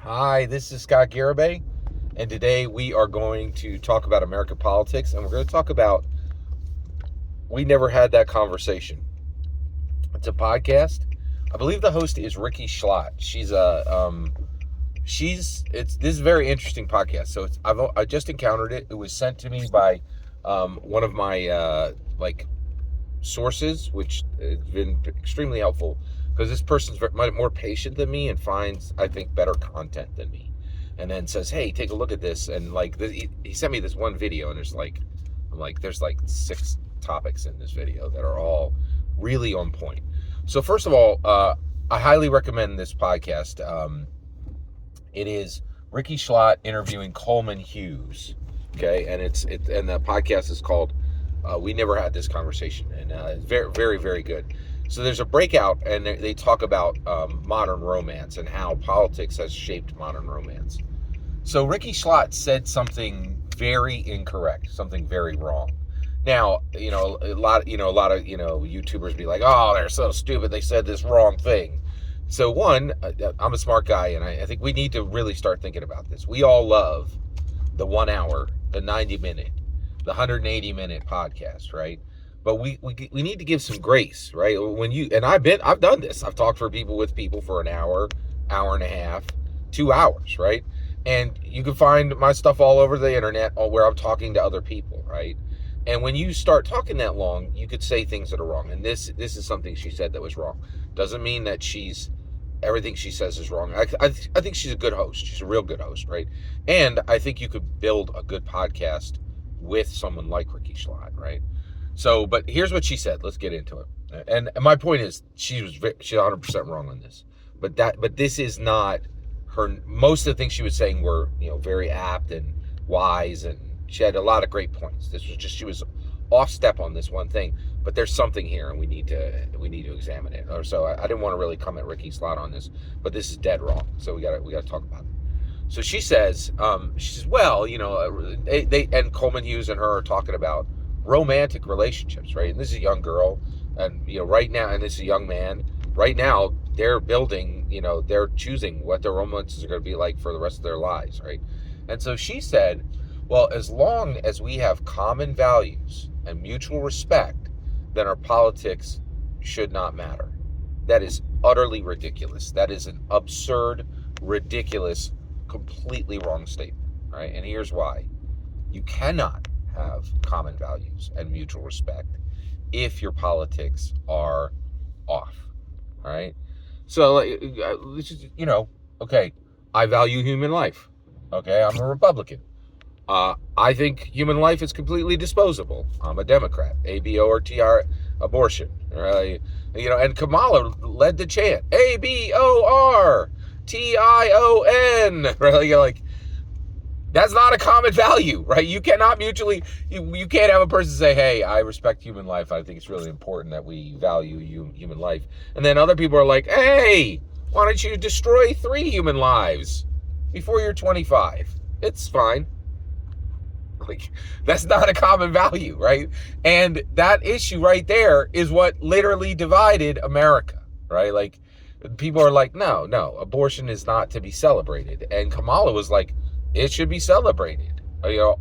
Hi, this is Scott Garibay, and today we are going to talk about American politics, and we're going to talk about We Never Had That Conversation. It's a podcast. I believe the host is Rikki Schlott. This is a very interesting podcast. So I just encountered it. It was sent to me by one of my sources, which has been extremely helpful because this person's more patient than me and finds, I think, better content than me, and then says, "Hey, take a look at this." And he sent me this one video, and there's like 6 topics in this video that are all really on point. So first of all, I highly recommend this podcast. It is Rikki Schlott interviewing Coleman Hughes. Okay, and and the podcast is called We Never Had This Conversation, and it's very, very, very good. So there's a breakout, and they talk about modern romance and how politics has shaped modern romance. So Rikki Schlott said something very incorrect, something very wrong. Now, a lot of YouTubers be like, "Oh, they're so stupid. They said this wrong thing." So one, I'm a smart guy, and I think we need to really start thinking about this. We all love the 1 hour, the 90-minute, the 180-minute podcast, right? But we need to give some grace, right? I've done this. I've talked with people for an hour, hour and a half, 2 hours, right? And you can find my stuff all over the internet where I'm talking to other people, right? And when you start talking that long, you could say things that are wrong. And this is something she said that was wrong. Doesn't mean that everything she says is wrong. I think she's a good host. She's a real good host, right? And I think you could build a good podcast with someone like Rikki Schlott, right? So, but here's what she said. Let's get into it. And my point is, she's 100% wrong on this. But this is not her. Most of the things she was saying were, very apt and wise, and she had a lot of great points. She was off step on this one thing. But there's something here, and we need to examine it. So I didn't want to really come at Rikki Schlott on this, but this is dead wrong. So we got to talk about it. So she says, well, they and Coleman Hughes and her are talking about romantic relationships, right? And this is a young girl, and right now, and this is a young man. Right now, they're building, they're choosing what their romances are going to be like for the rest of their lives, right? And so she said, well, as long as we have common values and mutual respect, then our politics should not matter. That is utterly ridiculous. That is an absurd, ridiculous, completely wrong statement, right? And here's why. You cannot have common values and mutual respect if your politics are off, all right? So, okay, I value human life. Okay, I'm a Republican. I think human life is completely disposable. I'm a Democrat. ABORTR, abortion. Right? And Kamala led the chant. ABORTION. Right? That's not a common value, right? You cannot you can't have a person say, "Hey, I respect human life. I think it's really important that we value human life." And then other people are like, "Hey, why don't you destroy 3 human lives before you're 25? It's fine." That's not a common value, right? And that issue right there is what literally divided America, right? People are like, no, abortion is not to be celebrated. And Kamala was like, it should be celebrated,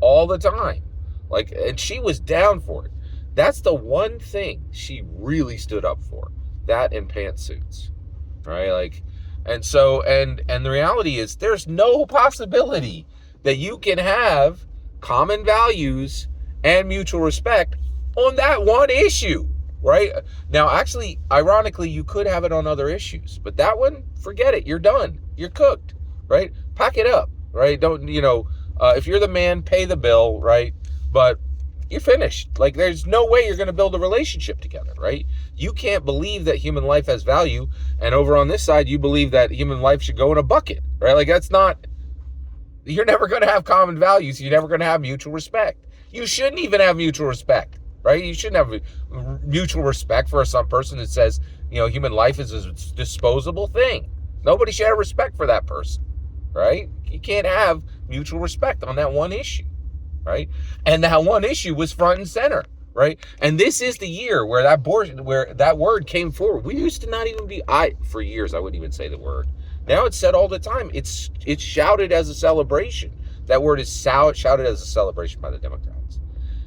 all the time. And she was down for it. That's the one thing she really stood up for. That and pantsuits, right? And the reality is there's no possibility that you can have common values and mutual respect on that one issue, right? Now, actually, ironically, you could have it on other issues, but that one, forget it. You're done. You're cooked, right? Pack it up, right? Don't, if you're the man, pay the bill, right? But you're finished. There's no way you're going to build a relationship together, right? You can't believe that human life has value, and over on this side, you believe that human life should go in a bucket, right? That's not... You're never going to have common values. You're never going to have mutual respect. You shouldn't even have mutual respect, right? You shouldn't have mutual respect for some person that says, human life is a disposable thing. Nobody should have respect for that person, right? You can't have mutual respect on that one issue, right? And that one issue was front and center, right? And this is the year where that word came forward. We used to not even be, for years, I wouldn't even say the word. Now it's said all the time. It's shouted as a celebration. That word is shouted as a celebration by the Democrats.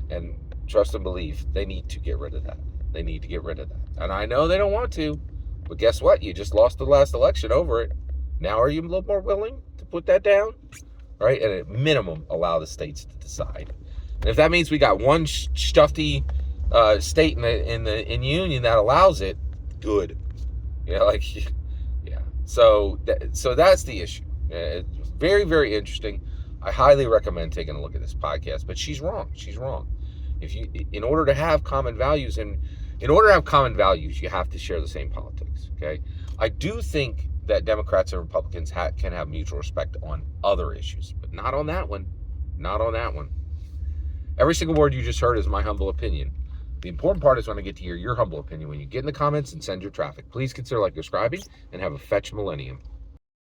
And trust and believe, they need to get rid of that. They need to get rid of that. And I know they don't want to, but guess what? You just lost the last election over it. Now are you a little more willing to put that down? Right? And at minimum, allow the states to decide. And if that means we got one stuffy state in union that allows it, good. You know, like, yeah. So that's the issue. It's very, very interesting. I highly recommend taking a look at this podcast. But she's wrong. She's wrong. In order to have common values, you have to share the same politics. Okay. I do think that Democrats and Republicans can have mutual respect on other issues, but not on that one. Not on that one. Every single word you just heard is my humble opinion. The important part is when I get to hear your humble opinion when you get in the comments and send your traffic. Please consider subscribing and have a fetch millennium.